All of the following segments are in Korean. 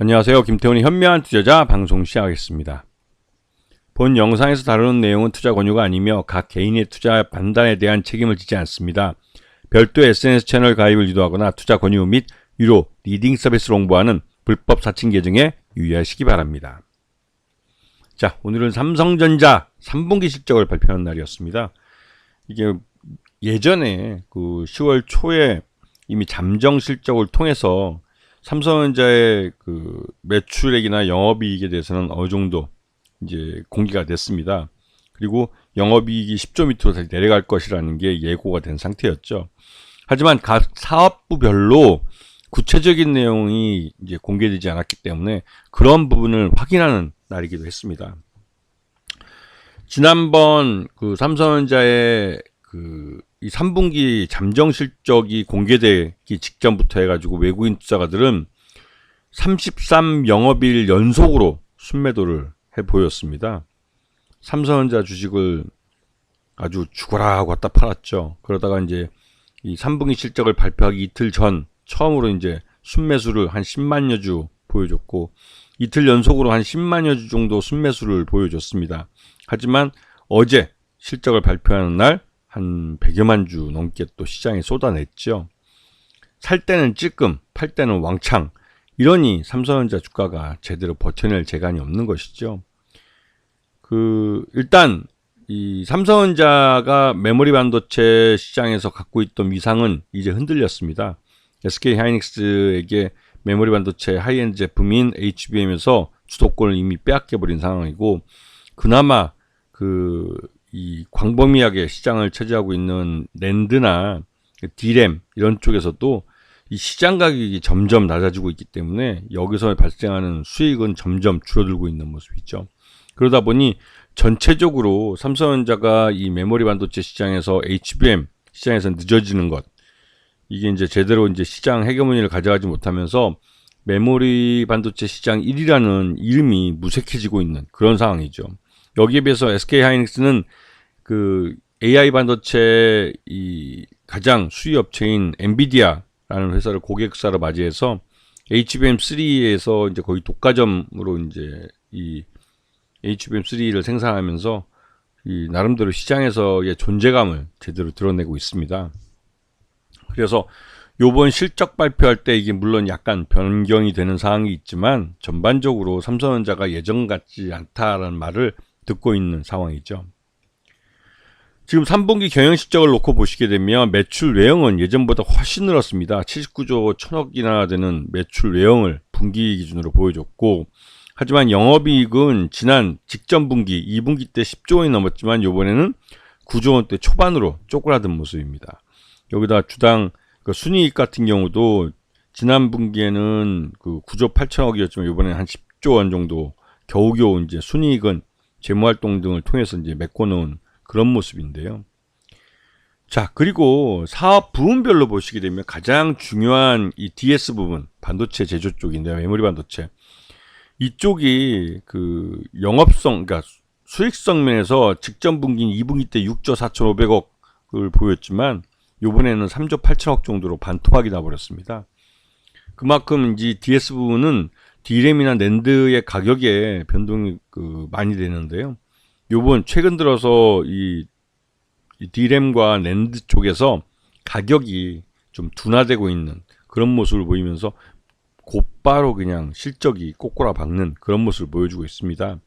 안녕하세요. 김태훈의 현명한 투자자 방송 시작하겠습니다. 본 영상에서 다루는 내용은 투자 권유가 아니며 각 개인의 투자 판단에 대한 책임을 지지 않습니다. 별도 SNS 채널 가입을 유도하거나 투자 권유 및 유료 리딩 서비스를 홍보하는 불법 사칭 계정에 유의하시기 바랍니다. 자, 오늘은 삼성전자 3분기 실적을 발표하는 날이었습니다. 이게 예전에 그 10월 초에 이미 잠정 실적을 통해서 삼성전자의 그 매출액이나 영업이익에 대해서는 어느 정도 이제 공개가 됐습니다. 그리고 영업이익이 10조 밑으로 다시 내려갈 것이라는 게 예고가 된 상태였죠. 하지만 각 사업부별로 구체적인 내용이 이제 공개되지 않았기 때문에 그런 부분을 확인하는 날이기도 했습니다. 지난번 그 삼성전자의 이 3분기 잠정 실적이 공개되기 직전부터 해가지고 외국인 투자가들은 33 영업일 연속으로 순매도를 해 보였습니다. 삼성전자 주식을 아주 죽어라 하고 갖다 팔았죠. 그러다가 이제 이 3분기 실적을 발표하기 이틀 전 처음으로 이제 순매수를 한 10만여 주 보여줬고 이틀 연속으로 한 10만여 주 정도 순매수를 보여줬습니다. 하지만 어제 실적을 발표하는 날 한 100여만 주 넘게 또 시장에 쏟아냈죠. 살 때는 찔끔, 팔 때는 왕창. 이러니 삼성전자 주가가 제대로 버텨낼 재간이 없는 것이죠. 일단 이 삼성전자가 메모리 반도체 시장에서 갖고 있던 위상은 이제 흔들렸습니다. SK하이닉스에게 메모리 반도체 하이엔드 제품인 HBM에서 주도권을 이미 빼앗겨버린 상황이고, 그나마 이 광범위하게 시장을 차지하고 있는 낸드나 D램 이런 쪽에서도 이 시장 가격이 점점 낮아지고 있기 때문에 여기서 발생하는 수익은 점점 줄어들고 있는 모습이죠. 그러다 보니 전체적으로 삼성전자가 이 메모리 반도체 시장에서 HBM 시장에서 늦어지는 것, 이게 이제 제대로 이제 시장 헤게모니를 가져가지 못하면서 메모리 반도체 시장 1위라는 이름이 무색해지고 있는 그런 상황이죠. 여기에 비해서 SK하이닉스는 그 AI 반도체 이 가장 수위 업체인 엔비디아라는 회사를 고객사로 맞이해서 HBM3에서 이제 거의 독과점으로 이제 이 HBM3를 생산하면서 이 나름대로 시장에서의 존재감을 제대로 드러내고 있습니다. 그래서 요번 실적 발표할 때 이게 물론 약간 변경이 되는 상황이 있지만 전반적으로 삼성전자가 예전 같지 않다라는 말을 듣고 있는 상황이죠. 지금 3분기 경영 실적을 놓고 보시게 되면 매출 외형은 예전보다 훨씬 늘었습니다. 79조 1000억이나 되는 매출 외형을 분기 기준으로 보여줬고, 하지만 영업이익은 지난 직전 분기 2분기 때 10조 원이 넘었지만 이번에는 9조 원대 초반으로 쪼그라든 모습입니다. 여기다 주당 순이익 같은 경우도 지난 분기에는 9조 8천억이었지만 이번에는 한 10조 원 정도 겨우겨우 이제 순이익은 재무활동 등을 통해서 이제 메꿔놓은 그런 모습인데요. 자, 그리고 사업 부분별로 보시게 되면 가장 중요한 이 DS 부분, 반도체 제조 쪽인데요. 메모리 반도체. 이쪽이 영업성, 그러니까 수익성 면에서 직전 분기인 2분기 때 6조 4,500억을 보였지만 요번에는 3조 8천억 정도로 반토막이 나버렸습니다. 그만큼 이제 DS 부분은 D램이나 낸드의 가격에 변동이 많이 되는데요. 요번 최근 들어서 이 D램과 낸드 쪽에서 가격이 좀 둔화되고 있는 그런 모습을 보이면서 곧바로 그냥 실적이 꼬꼬라 박는 그런 모습을 보여주고 있습니다.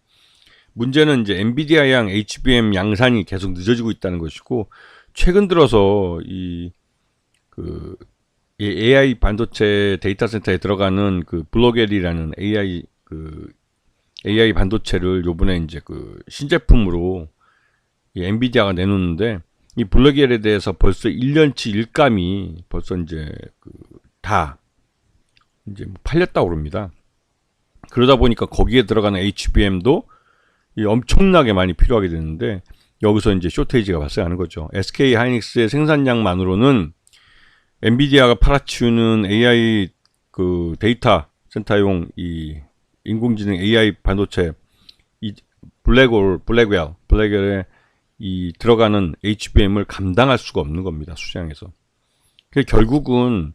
문제는 이제 엔비디아 양 HBM 양산이 계속 늦어지고 있다는 것이고, 최근 들어서 이 AI 반도체 데이터 센터에 들어가는 블로겔이라는 AI 반도체를 요번에 이제 신제품으로 이 엔비디아가 내놓는데, 이 블로겔에 대해서 벌써 1년치 일감이 벌써 이제 다 이제 팔렸다고 그럽니다. 그러다 보니까 거기에 들어가는 HBM도 엄청나게 많이 필요하게 되는데 여기서 이제 쇼테이지가 발생하는 거죠. SK하이닉스의 생산량만으로는 엔비디아가 팔아치우는 AI 데이터 센터용 이 인공지능 AI 반도체 이 블랙웰에 이 들어가는 HBM을 감당할 수가 없는 겁니다. 시장에서. 결국은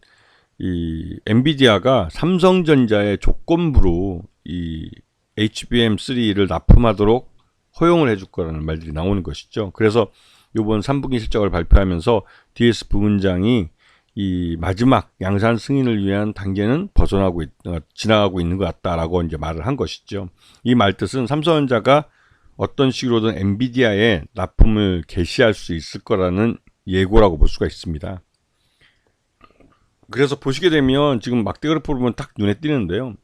이 엔비디아가 삼성전자의 조건부로 이 HBM3를 납품하도록 허용을 해줄 거라는 말들이 나오는 것이죠. 그래서 이번 3분기 실적을 발표하면서 DS 부문장이 이 마지막 양산 승인을 위한 단계는 지나가고 있는 것 같다라고 이제 말을 한 것이죠. 이 말 뜻은 삼성전자가 어떤 식으로든 엔비디아에 납품을 개시할 수 있을 거라는 예고라고 볼 수가 있습니다. 그래서 보시게 되면 지금 막대 그래프를 보면 딱 눈에 띄는데요.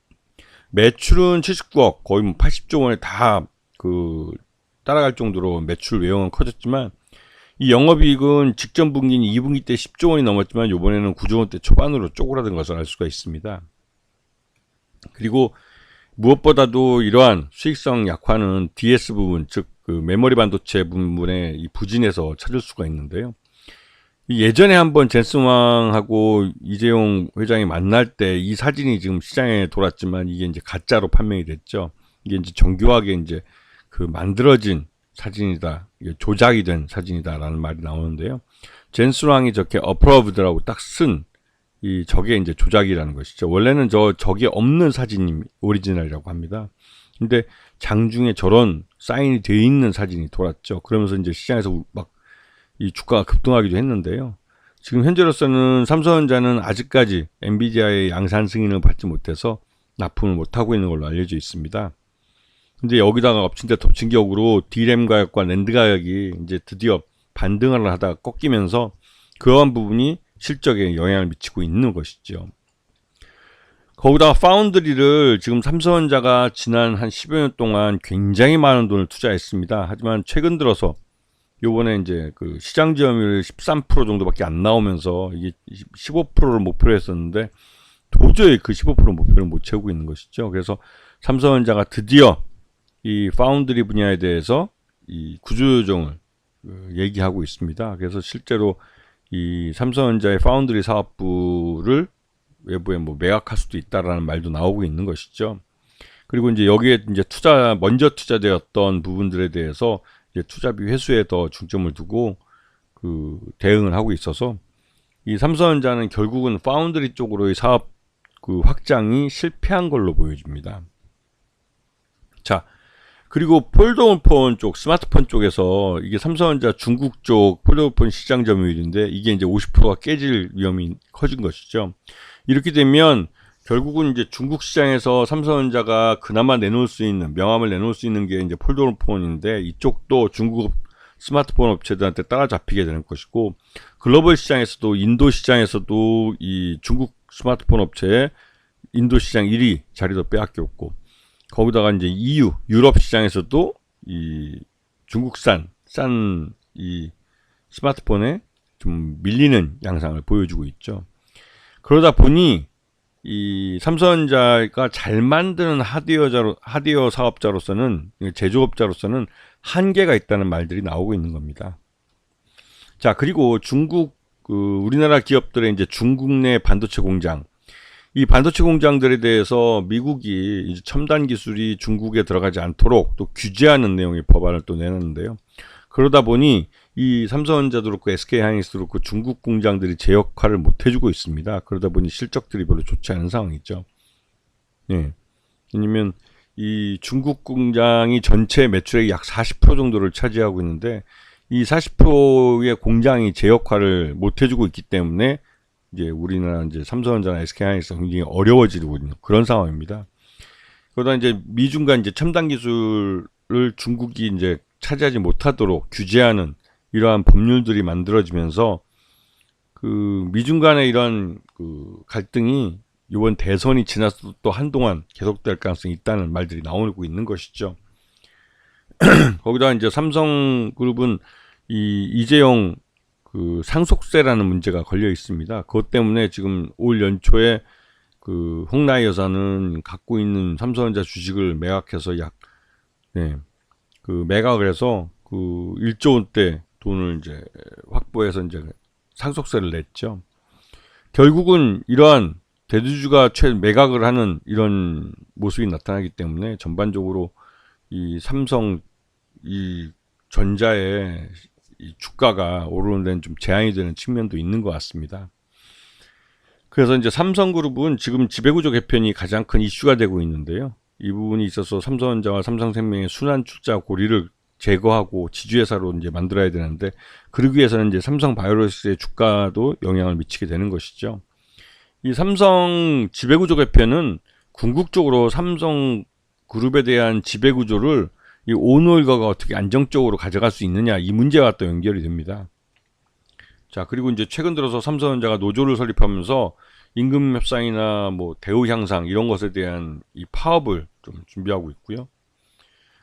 매출은 79억, 거의 뭐 80조 원에 다 따라갈 정도로 매출 외형은 커졌지만 이 영업이익은 직전 분기인 2분기 때 10조 원이 넘었지만 이번에는 9조 원대 초반으로 쪼그라든 것을 알 수가 있습니다. 그리고 무엇보다도 이러한 수익성 약화는 DS 부분, 즉 메모리 반도체 부분의 이 부진에서 찾을 수가 있는데요. 예전에 한번 젠슨왕하고 이재용 회장이 만날 때 이 사진이 지금 시장에 돌았지만 이게 이제 가짜로 판명이 됐죠. 이게 이제 정교하게 이제 만들어진 사진이다, 이게 조작이 된 사진이다라는 말이 나오는데요. 젠슨왕이 저렇게 어프로브드라고 딱 쓴 저게 이제 조작이라는 것이죠. 원래는 저게 없는 사진이 오리지널이라고 합니다. 근데 장중에 저런 사인이 되어 있는 사진이 돌았죠. 그러면서 이제 시장에서 막 이 주가가 급등하기도 했는데요. 지금 현재로서는 삼성전자는 아직까지 엔비디아의 양산 승인을 받지 못해서 납품을 못하고 있는 걸로 알려져 있습니다. 근데 여기다가 엎친 데 덮친 격으로 D램 가격과 낸드 가격이 이제 드디어 반등을 하다가 꺾이면서 그러한 부분이 실적에 영향을 미치고 있는 것이죠. 거기다가 파운드리를 지금 삼성전자가 지난 한 10여 년 동안 굉장히 많은 돈을 투자했습니다. 하지만 최근 들어서 요번에 이제 시장 지점율 13% 정도밖에 안 나오면서 이게 15%를 목표로 했었는데 도저히 그 15% 목표를 못 채우고 있는 것이죠. 그래서 삼성전자가 드디어 이 파운드리 분야에 대해서 이 구조조정을 얘기하고 있습니다. 그래서 실제로 이 삼성전자의 파운드리 사업부를 외부에 매각할 수도 있다라는 말도 나오고 있는 것이죠. 그리고 이제 여기에 이제 먼저 투자되었던 부분들에 대해서 이제 투자비 회수에 더 중점을 두고 대응을 하고 있어서 이 삼성전자는 결국은 파운드리 쪽으로의 사업 확장이 실패한 걸로 보여집니다. 자, 그리고 폴더폰 쪽, 스마트폰 쪽에서 이게 삼성전자 중국 쪽 폴더폰 시장 점유율인데 이게 이제 50%가 깨질 위험이 커진 것이죠. 이렇게 되면 결국은 이제 중국 시장에서 삼성전자가 그나마 내놓을 수 있는, 명함을 내놓을 수 있는 게 이제 폴더폰인데 이쪽도 중국 스마트폰 업체들한테 따라잡히게 되는 것이고, 글로벌 시장에서도 인도 시장에서도 이 중국 스마트폰 업체의 인도 시장 1위 자리도 빼앗겼고, 거기다가 이제 EU, 유럽 시장에서도 이 중국산 싼 이 스마트폰에 좀 밀리는 양상을 보여주고 있죠. 그러다 보니 이 삼성전자가 잘 만드는 하드웨어 사업자로서는, 제조업자로서는 한계가 있다는 말들이 나오고 있는 겁니다. 자, 그리고 우리나라 기업들의 이제 중국 내 반도체 공장, 이 반도체 공장들에 대해서 미국이 이제 첨단 기술이 중국에 들어가지 않도록 또 규제하는 내용의 법안을 또 내놨는데요. 그러다 보니 이 삼성전자도 그렇고 SK하이닉스도 그렇고 중국 공장들이 제 역할을 못 해주고 있습니다. 그러다 보니 실적들이 별로 좋지 않은 상황이죠. 예. 왜냐면 이 중국 공장이 전체 매출의 약 40% 정도를 차지하고 있는데 이 40%의 공장이 제 역할을 못 해주고 있기 때문에 이제 우리나라 이제 삼성전자나 SK하이닉스가 굉장히 어려워지고 있는 그런 상황입니다. 그러다 이제 미중간 이제 첨단 기술을 중국이 이제 차지하지 못하도록 규제하는 이러한 법률들이 만들어지면서 미중 간의 이런 갈등이 이번 대선이 지나서도 또 한동안 계속될 가능성이 있다는 말들이 나오고 있는 것이죠. 거기다 이제 삼성그룹은 이재용 상속세라는 문제가 걸려 있습니다. 그것 때문에 지금 올 연초에 홍라희 여사는 갖고 있는 삼성전자 주식을 매각해서 매각을 해서 1조 원대 돈을 이제 확보해서 이제 상속세를 냈죠. 결국은 이러한 대주주가 매각을 하는 이런 모습이 나타나기 때문에 전반적으로 이 삼성 전자의 이 주가가 오르는 데는 좀 제한이 되는 측면도 있는 것 같습니다. 그래서 이제 삼성그룹은 지금 지배구조 개편이 가장 큰 이슈가 되고 있는데요. 이 부분이 있어서 삼성전자와 삼성생명의 순환 출자 고리를 제거하고 지주회사로 이제 만들어야 되는데, 그러기 위해서는 이제 삼성바이오로직스의 주가도 영향을 미치게 되는 것이죠. 이 삼성 지배구조 개편은 궁극적으로 삼성그룹에 대한 지배구조를 이 오너일가가 어떻게 안정적으로 가져갈 수 있느냐, 이 문제와 또 연결이 됩니다. 자, 그리고 이제 최근 들어서 삼성전자가 노조를 설립하면서 임금 협상이나 뭐 대우 향상 이런 것에 대한 이 파업을 좀 준비하고 있고요.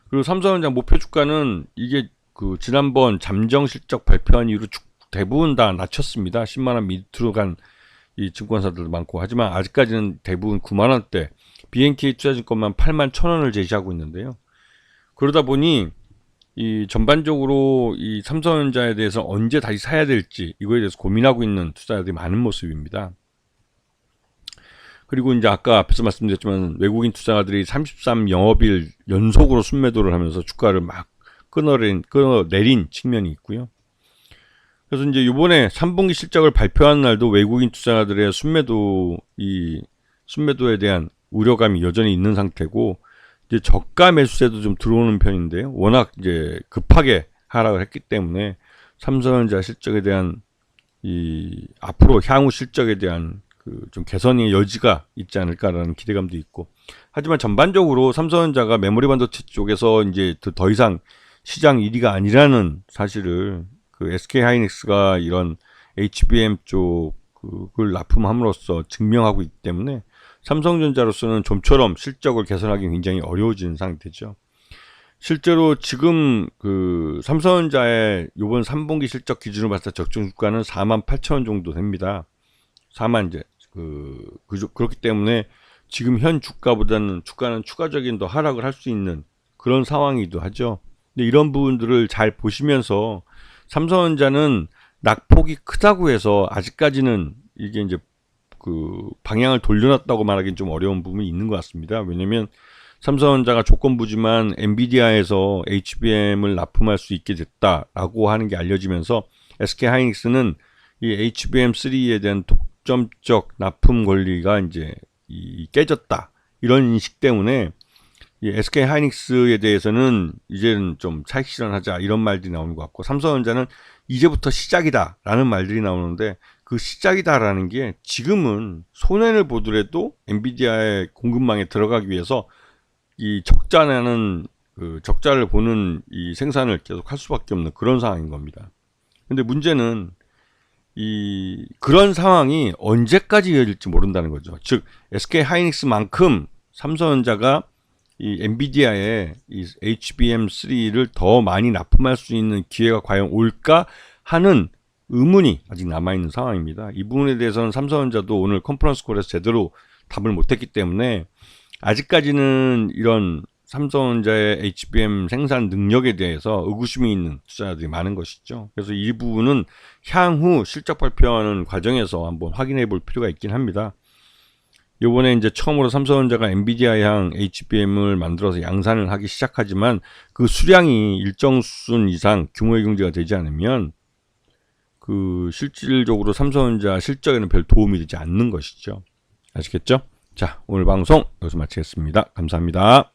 그리고 삼성전자 목표 주가는 이게 그 지난번 잠정 실적 발표한 이후로 대부분 다 낮췄습니다. 10만 원 밑으로 간 이 증권사들도 많고, 하지만 아직까지는 대부분 9만 원대, BNK 투자증권만 8만 1,000원을 제시하고 있는데요. 그러다 보니 이 전반적으로 이 삼성전자에 대해서 언제 다시 사야 될지 이거에 대해서 고민하고 있는 투자자들이 많은 모습입니다. 그리고 이제 아까 앞에서 말씀드렸지만 외국인 투자자들이 33 영업일 연속으로 순매도를 하면서 주가를 막 끊어내린 측면이 있고요. 그래서 이제 이번에 3분기 실적을 발표한 날도 외국인 투자자들의 순매도에 대한 우려감이 여전히 있는 상태고, 이제 저가 매수세도 좀 들어오는 편인데요. 워낙 이제 급하게 하락을 했기 때문에 삼성전자 실적에 대한 앞으로 향후 실적에 대한 그 좀 개선의 여지가 있지 않을까라는 기대감도 있고, 하지만 전반적으로 삼성전자가 메모리 반도체 쪽에서 이제 더 이상 시장 1위가 아니라는 사실을 그 SK 하이닉스가 이런 HBM 쪽을 납품함으로써 증명하고 있기 때문에 삼성전자로서는 좀처럼 실적을 개선하기 굉장히 어려워지는 상태죠. 실제로 지금 그 삼성전자의 이번 3분기 실적 기준으로 봤을 때 적정 주가는 48,000원 정도 됩니다. 그렇기 때문에 지금 현 주가는 추가적인 더 하락을 할 수 있는 그런 상황이기도 하죠. 근데 이런 부분들을 잘 보시면서 삼성전자는 낙폭이 크다고 해서 아직까지는 이게 이제 그 방향을 돌려놨다고 말하기는 좀 어려운 부분이 있는 것 같습니다. 왜냐면 삼성전자가 조건부지만 엔비디아에서 HBM을 납품할 수 있게 됐다라고 하는 게 알려지면서 SK 하이닉스는 이 HBM3에 대한 독점적 납품 권리가 이제 깨졌다, 이런 인식 때문에 이 SK 하이닉스에 대해서는 이제는 좀 차익 실현하자, 이런 말들이 나오는 것 같고, 삼성전자는 이제부터 시작이다라는 말들이 나오는데, 그 시작이다라는 게 지금은 손해를 보더라도 엔비디아의 공급망에 들어가기 위해서 이 적자를 보는 이 생산을 계속 할 수밖에 없는 그런 상황인 겁니다. 근데 문제는 그런 상황이 언제까지 이어질지 모른다는 거죠. 즉 SK 하이닉스만큼 삼성전자가 이 엔비디아의 이 HBM3를 더 많이 납품할 수 있는 기회가 과연 올까 하는 의문이 아직 남아있는 상황입니다. 이 부분에 대해서는 삼성전자도 오늘 컨퍼런스 콜에서 제대로 답을 못했기 때문에 아직까지는 이런 삼성전자의 HBM 생산 능력에 대해서 의구심이 있는 투자자들이 많은 것이죠. 그래서 이 부분은 향후 실적 발표하는 과정에서 한번 확인해 볼 필요가 있긴 합니다. 이번에 이제 처음으로 삼성전자가 엔비디아향 HBM을 만들어서 양산을 하기 시작하지만 그 수량이 일정 수준 이상 규모의 경제가 되지 않으면 그 실질적으로 삼성전자 실적에는 별 도움이 되지 않는 것이죠. 아시겠죠? 자, 오늘 방송 여기서 마치겠습니다. 감사합니다.